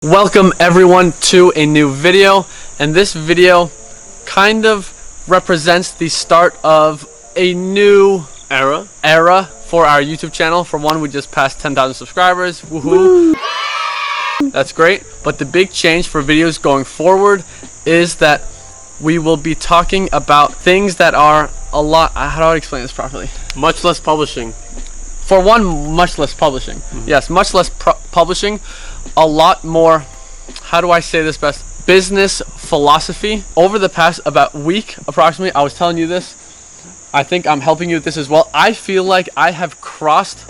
Welcome everyone to a new video, and this video kind of represents the start of a new era for our YouTube channel. For one, we just passed 10,000 subscribers. Woohoo! That's great. But the big change for videos going forward is that we will be talking about things that are a lot, how do I explain this properly? Much less publishing. For one, much less publishing. Yes, much less publishing. A lot more, how do I say this best? Business philosophy. Over the past about week, approximately, I was telling you this. I think I'm helping you with this as well. I feel like I have crossed,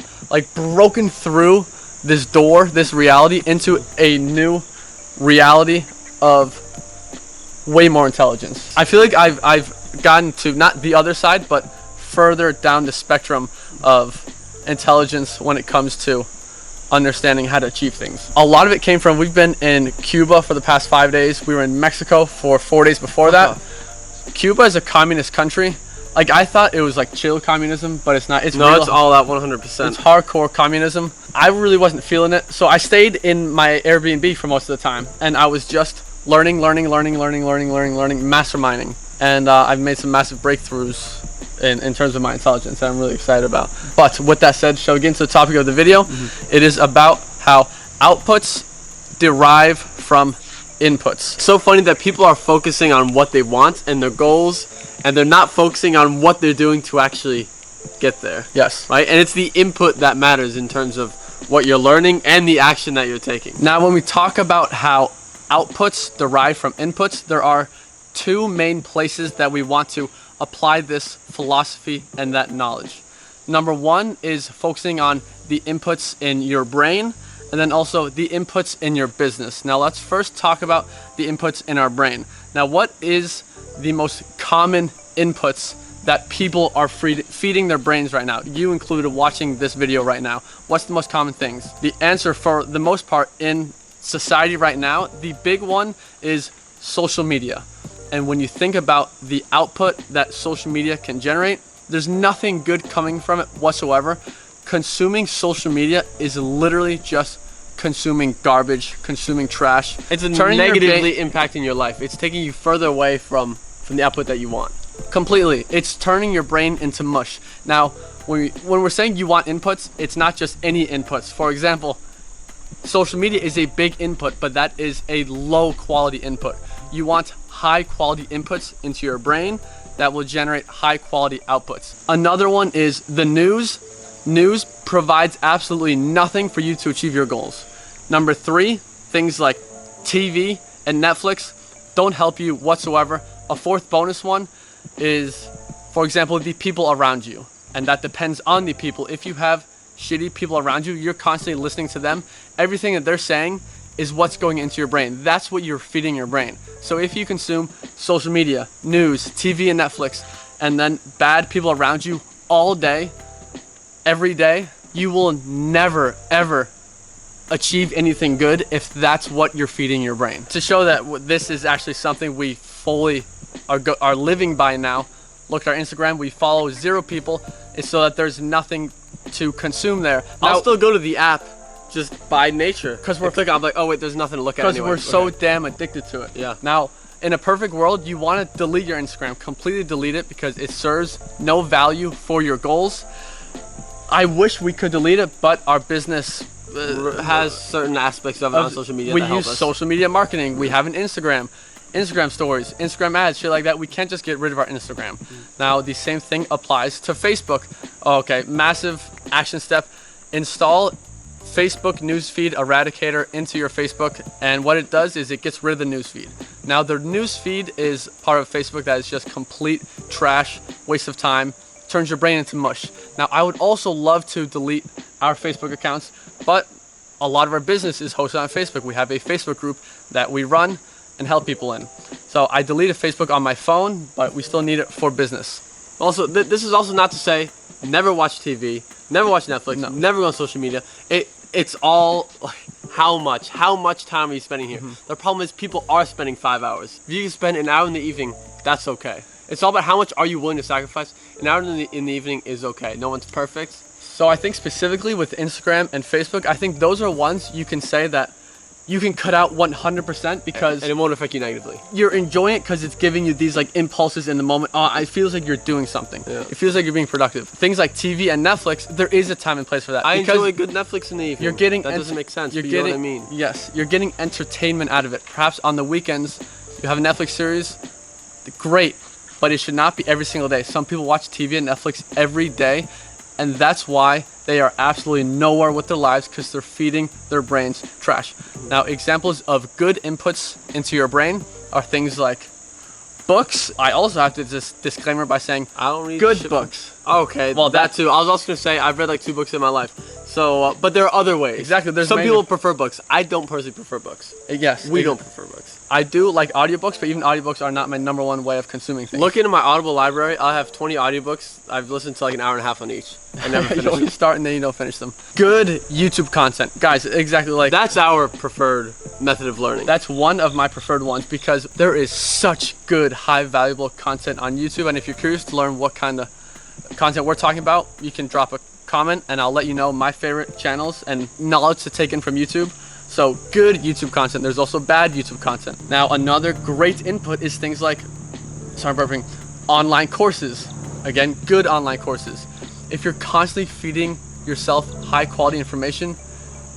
broken through this door, this reality, into a new reality of way more intelligence. I feel like I've gotten to not the other side, but further down the spectrum of intelligence when it comes to understanding how to achieve things. A lot of it came from, we've been in Cuba for the past 5 days. We were in Mexico for 4 days before that. Cuba is a communist country. I thought it was chill communism, but it's not. It's no, it's all that 100%. It's hardcore communism. I really wasn't feeling it, so I stayed in my Airbnb for most of the time, and I was just learning, masterminding, and I've made some massive breakthroughs in terms of my intelligence that I'm really excited about. But with that said, shall we get into the topic of the video? It is about how outputs derive from inputs. It's so funny that people are focusing on what they want and their goals, and they're not focusing on what they're doing to actually get there. Yes. Right? And it's the input that matters in terms of what you're learning and the action that you're taking. Now, when we talk about how outputs derive from inputs, there are two main places that we want to apply this philosophy and that knowledge. Number one is focusing on the inputs in your brain, and then also the inputs in your business. Now let's first talk about the inputs in our brain. Now, what is the most common inputs that people are feeding their brains right now? You included, watching this video right now. What's the most common things? The answer for the most part in society right now, the big one is social media. And when you think about the output that social media can generate, there's nothing good coming from it whatsoever. Consuming social media is literally just consuming garbage, consuming trash. It's negatively impacting your life. It's taking you further away from the output that you want. Completely. It's turning your brain into mush. Now, when we're saying you want inputs, it's not just any inputs. For example, social media is a big input, but that is a low quality input. You want high quality inputs into your brain that will generate high quality outputs. Another one is the news. News provides absolutely nothing for you to achieve your goals. Number three, things like TV and Netflix don't help you whatsoever. A fourth bonus one is, for example, the people around you, and that depends on the people. If you have shitty people around you, you're constantly listening to them. Everything that they're saying is what's going into your brain. That's what you're feeding your brain. So if you consume social media, news, TV, and Netflix, and then bad people around you all day, every day, you will never, ever achieve anything good if that's what you're feeding your brain. To show that this is actually something we fully are living by now, look at our Instagram. We follow 0 people. It's so that there's nothing to consume there. Now, I'll still go to the app just by nature, because we're clicking. I'm like, oh wait, there's nothing to look at anyway. Because we're so damn addicted to it. Yeah. Now, in a perfect world, you want to delete your Instagram, completely delete it, because it serves no value for your goals. I wish we could delete it, but our business has certain aspects of it on social media. We use social media marketing. We have an Instagram stories, Instagram ads, shit like that. We can't just get rid of our Instagram. Now, the same thing applies to Facebook. Okay, massive action step: install Facebook newsfeed eradicator into your Facebook, and what it does is it gets rid of the newsfeed. Now, the newsfeed is part of Facebook that is just complete trash, waste of time, turns your brain into mush. Now, I would also love to delete our Facebook accounts, but a lot of our business is hosted on Facebook. We have a Facebook group that we run and help people in. So I deleted Facebook on my phone, but we still need it for business. Also, this is also not to say never watch TV, never watch Netflix, never go on social media. It's all how much time are you spending here? The problem is people are spending 5 hours. If you can spend an hour in the evening, that's okay. It's all about how much are you willing to sacrifice. An hour in the evening is okay. No one's perfect. So I think specifically with Instagram and Facebook, I think those are ones you can say that you can cut out 100% because and it won't affect you negatively. you're enjoying it because it's giving you these like impulses in the moment. It feels like you're doing something. Yeah. It feels like you're being productive. Things like TV and Netflix, there is a time and place for that. I because enjoy good Netflix in the evening. You're getting that doesn't make sense. You're but getting, you know what I mean? Yes, you're getting entertainment out of it. Perhaps on the weekends, you have a Netflix series. Great, but it should not be every single day. Some people watch TV and Netflix every day, and that's why they are absolutely nowhere with their lives because they're feeding their brains trash. Now, examples of good inputs into your brain are things like books. I also have to just disclaimer by saying I don't read good shit. books. Okay, well that too. I was also gonna say I've read like 2 books in my life. So, but there are other ways. Exactly. There's some people prefer books. I don't personally prefer books. Yes, we don't prefer books. I do like audiobooks, but even audiobooks are not my number one way of consuming things. Look into my Audible library. I'll have 20 audiobooks. I've listened to like an hour and a half on each. I never finish you them. start and then you don't finish them. Good YouTube content, guys. Exactly like that's our preferred method of learning. That's one of my preferred ones because there is such good, high valuable content on YouTube. And if you're curious to learn what kind of content we're talking about, you can drop a comment and I'll let you know my favorite channels and knowledge to take in from YouTube. So good YouTube content. There's also bad YouTube content. Now another great input is things like, sorry, I'm burping, online courses. Again, good online courses. If you're constantly feeding yourself high quality information,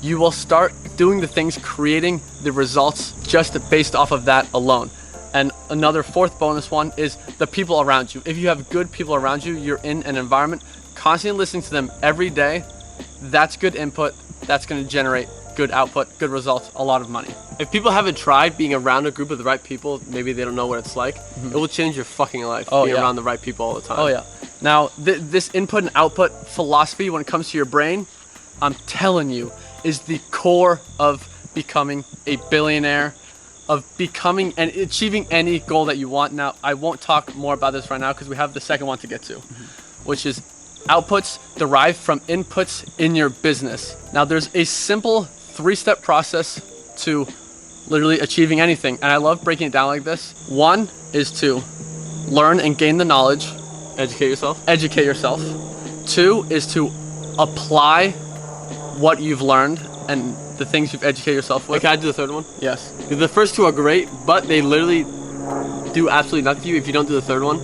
you will start doing the things, creating the results just based off of that alone. And another fourth bonus one is the people around you. If you have good people around you, you're in an environment, constantly listening to them every day, that's good input. That's going to generate good output, good results, a lot of money. If people haven't tried being around a group of the right people, maybe they don't know what it's like. It will change your fucking life being around the right people all the time. Oh yeah. Now, this input and output philosophy when it comes to your brain, I'm telling you, is the core of becoming a billionaire, of becoming and achieving any goal that you want. Now, I won't talk more about this right now because we have the second one to get to, which is outputs derived from inputs in your business. Now, there's a simple 3-step process to literally achieving anything, and I love breaking it down like this. 1 is to learn and gain the knowledge. Educate yourself. Educate yourself. 2 is to apply what you've learned and the things you've educated yourself with. Can I do the third one? Yes. The first 2 are great, but they literally do absolutely nothing to you if you don't do the third one.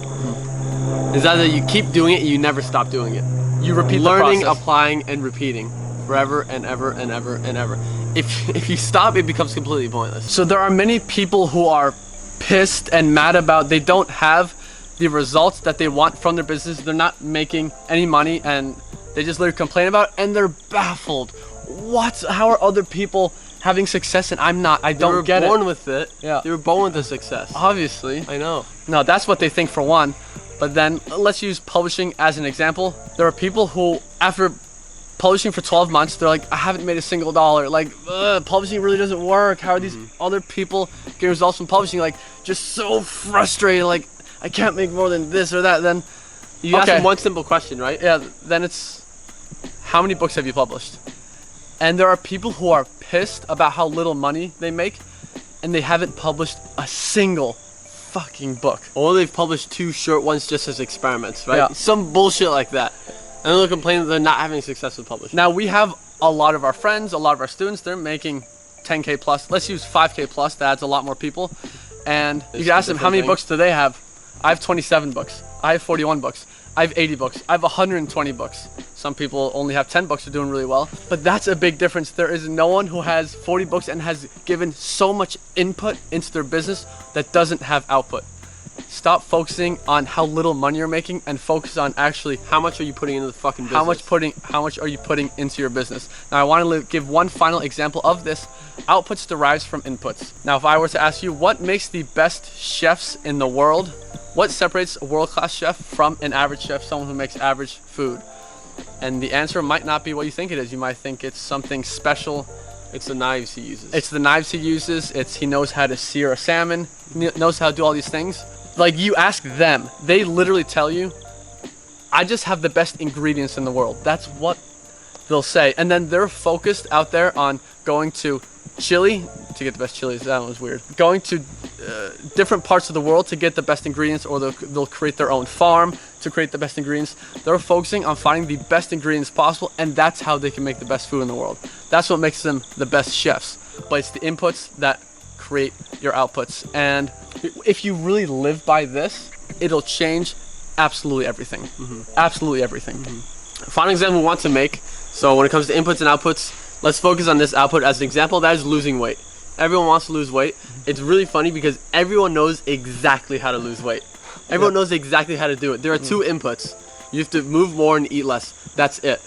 It's either you keep doing it and you never stop doing it. You repeat learning, the process. applying, and repeating forever and ever and ever and ever. If you stop, it becomes completely pointless. So there are many people who are pissed and mad about they don't have the results that they want from their business. They're not making any money and they just literally complain about it and they're baffled. What? How are other people having success and I'm not? I don't get it. They were born with it. Yeah. They were born with the success. Obviously. I know. No, that's what they think for one. But then let's use publishing as an example. There are people who, after publishing for 12 months, they're like, I haven't made a single dollar. Like, publishing really doesn't work. How are these other people getting results from publishing? Like, just so frustrated. Like, I can't make more than this or that. Then you ask them one simple question, right? Yeah. Then it's, how many books have you published? And there are people who are pissed about how little money they make, and they haven't published a single fucking book. Or they've published 2 short ones just as experiments, right? Yeah. Some bullshit like that. And then they'll complain that they're not having success with publishing. Now we have a lot of our friends, a lot of our students, they're making 10K plus. Let's use 5K plus, that adds a lot more people. And you can ask them, how many books do they have? I have 27 books. I have 41 books. I have 80 books. I have 120 books. Some people only have 10 books, are doing really well. But that's a big difference. There is no one who has 40 books and has given so much input into their business that doesn't have output. Stop focusing on how little money you're making and focus on actually how much are you putting into the fucking business? How much are you putting into your business? Now I want to give one final example of this. Outputs derives from inputs. Now if I were to ask you what makes the best chefs in the world, what separates a world-class chef from an average chef, someone who makes average food? And the answer might not be what you think it is. You might think it's something special. It's the knives he uses. It's the knives he uses. He knows how to sear a salmon. He knows how to do all these things. Like, you ask them, they literally tell you, I just have the best ingredients in the world. That's what they'll say. And then they're focused out there on going to Chile to get the best chilies. That was weird. Going to different parts of the world to get the best ingredients, or they'll create their own farm to create the best ingredients. They're focusing on finding the best ingredients possible, and that's how they can make the best food in the world. That's what makes them the best chefs. but it's the inputs that create your outputs. And if you really live by this, it'll change absolutely everything. Absolutely everything. Final example we want to make. So when it comes to inputs and outputs, let's focus on this output as an example. That is losing weight. Everyone wants to lose weight. It's really funny because everyone knows exactly how to lose weight. Everyone knows exactly how to do it. There are two inputs. You have to move more and eat less. That's it.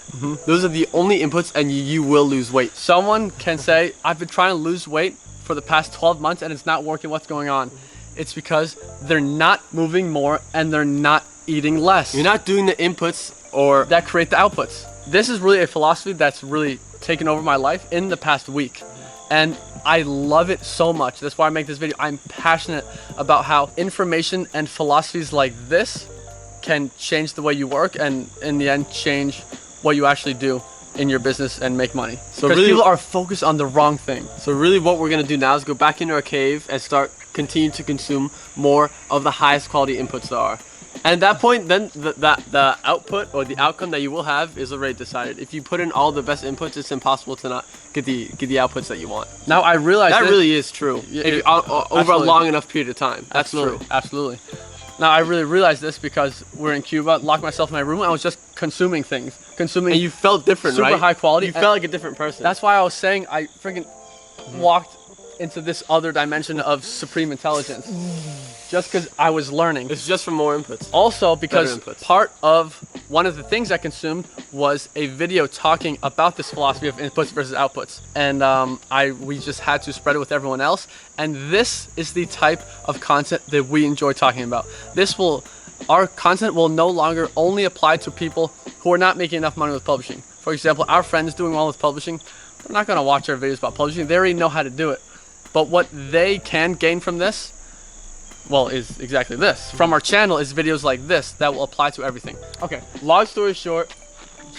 Those are the only inputs, and you will lose weight. Someone can say, I've been trying to lose weight for the past 12 months and it's not working. What's going on? It's because they're not moving more and they're not eating less. You're not doing the inputs or that create the outputs. This is really a philosophy that's really taken over my life in the past week. And I love it so much. That's why I make this video. I'm passionate about how information and philosophies like this can change the way you work and in the end change what you actually do in your business and make money. So because people are focused on the wrong thing. So really what we're gonna do now is go back into our cave and start continue to consume more of the highest quality inputs there are. And at that point, then the output or the outcome that you will have is already decided. If you put in all the best inputs, it's impossible to not get the outputs that you want. Now I realize that really is true. Over a long enough period of time. That's true. Absolutely. Now I really realized this because we're in Cuba, locked myself in my room, and I was just consuming things. And you felt different, super right? High quality. You felt like a different person. That's why I was saying I freaking walked into this other dimension of supreme intelligence. Just because I was learning. It's just for more inputs. Also because part of one of the things I consumed was a video talking about this philosophy of inputs versus outputs. And we just had to spread it with everyone else. And this is the type of content that we enjoy talking about. Our content will no longer only apply to people who are not making enough money with publishing. For example, our friends doing well with publishing, they're not going to watch our videos about publishing. They already know how to do it. But what they can gain from this, well, is exactly this. From our channel is videos like this that will apply to everything. Okay, long story short,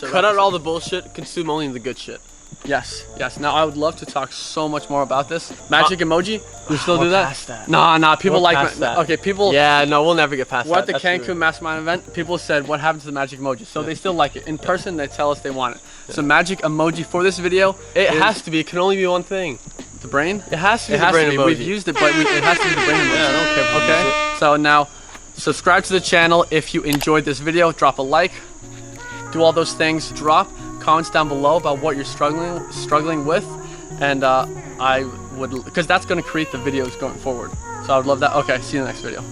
cut out all the bullshit, consume only the good shit. Yes. Now I would love to talk so much more about this. Magic emoji, you still do that? Past that. Nah, people like that. Okay, people. Yeah, no, we'll never get past we're that. At the Cancun Mastermind event, people said, what happened to the magic emoji? So they still like it. In person, they tell us they want it. So magic emoji for this video, it has to be. It can only be one thing. The brain? It has to be the brain emoji. We've used it, but it has to be the brain emoji. Yeah, I don't care. Okay. So now, subscribe to the channel if you enjoyed this video. Drop a like. Do all those things. Drop comments down below about what you're struggling with, and I would, because that's going to create the videos going forward. So I would love that. Okay, see you in the next video.